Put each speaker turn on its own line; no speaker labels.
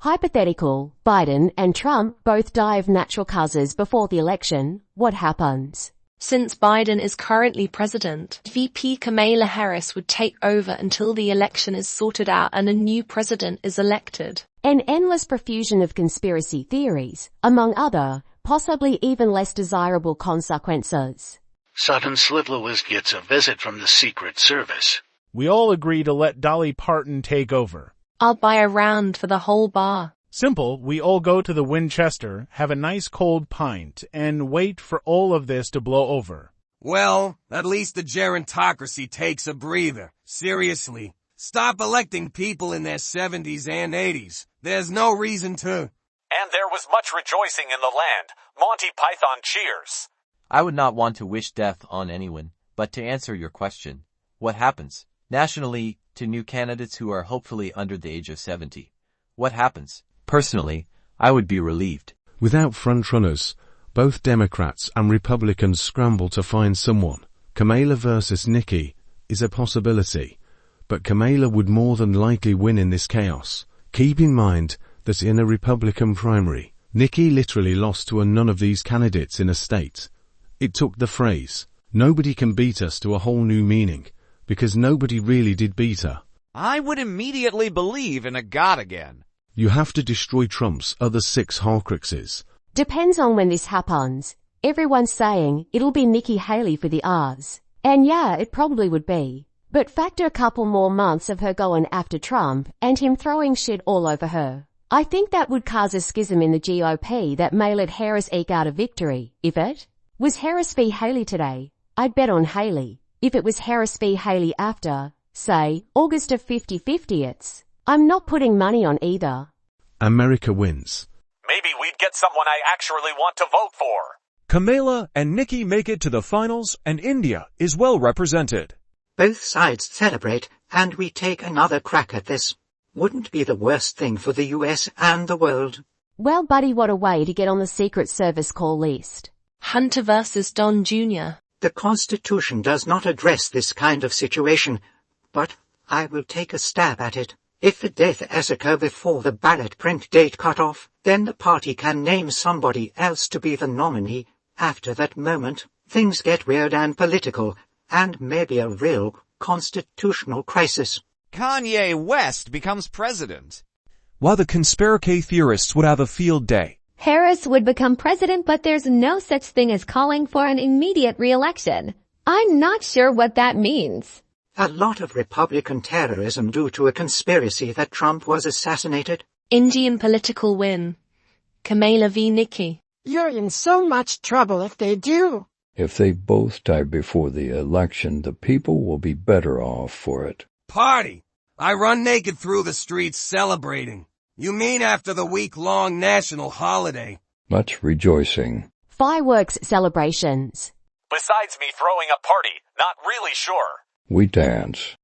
Hypothetical, Biden and Trump both die of natural causes before the election. What happens?
Since Biden is currently president, VP Kamala Harris would take over until the election is sorted out and a new president is elected.
An endless profusion of conspiracy theories, among other, possibly even less desirable consequences.
Sudden Slivlewis gets a visit from the Secret Service.
We all agree to let Dolly Parton take over.
I'll buy a round for the whole bar.
Simple, we all go to the Winchester, have a nice cold pint, and wait for all of this to blow over.
Well, at least the gerontocracy takes a breather. Seriously, stop electing people in their 70s and 80s. There's no reason to.
And there was much rejoicing in the land. Monty Python cheers.
I would not want to wish death on anyone, but to answer your question, what happens? Nationally, to new candidates who are hopefully under the age of 70. What happens? Personally, I would be relieved.
Without frontrunners, both Democrats and Republicans scramble to find someone. Kamala versus Nikki is a possibility, but Kamala would more than likely win in this chaos. Keep in mind that in a Republican primary, Nikki literally lost to none of these candidates in a state. It took the phrase, "Nobody can beat us" to a whole new meaning, because nobody really did beat her.
I would immediately believe in a god again.
You have to destroy Trump's other 6 Horcruxes.
Depends on when this happens. Everyone's saying it'll be Nikki Haley for the R's. And yeah, it probably would be. But factor a couple more months of her going after Trump and him throwing shit all over her. I think that would cause a schism in the GOP that may let Harris eke out a victory, if it was Harris v. Haley today. I'd bet on Haley. If it was Harris v. Haley after, say, August of 50-50, I'm not putting money on either.
America wins.
Maybe we'd get someone I actually want to vote for.
Kamala and Nikki make it to the finals, and India is well represented.
Both sides celebrate, and we take another crack at this. Wouldn't be the worst thing for the US and the world.
Well, buddy, what a way to get on the Secret Service call list.
Hunter versus Don Jr.
The Constitution does not address this kind of situation, but I will take a stab at it. If the deaths occur before the ballot print date cutoff, then the party can name somebody else to be the nominee. After that moment, things get weird and political, and maybe a real constitutional crisis.
Kanye West becomes president.
While the conspiracy theorists would have a field day.
Harris would become president, but there's no such thing as calling for an immediate re-election. I'm not sure what that means.
A lot of Republican terrorism due to a conspiracy that Trump was assassinated.
Indian political win. Kamala v. Nikki.
You're in so much trouble if they do.
If they both die before the election, the people will be better off for it.
Party! I run naked through the streets celebrating. You mean after the week-long national holiday?
Much rejoicing.
Fireworks celebrations.
Besides me throwing a party, not really sure.
We dance.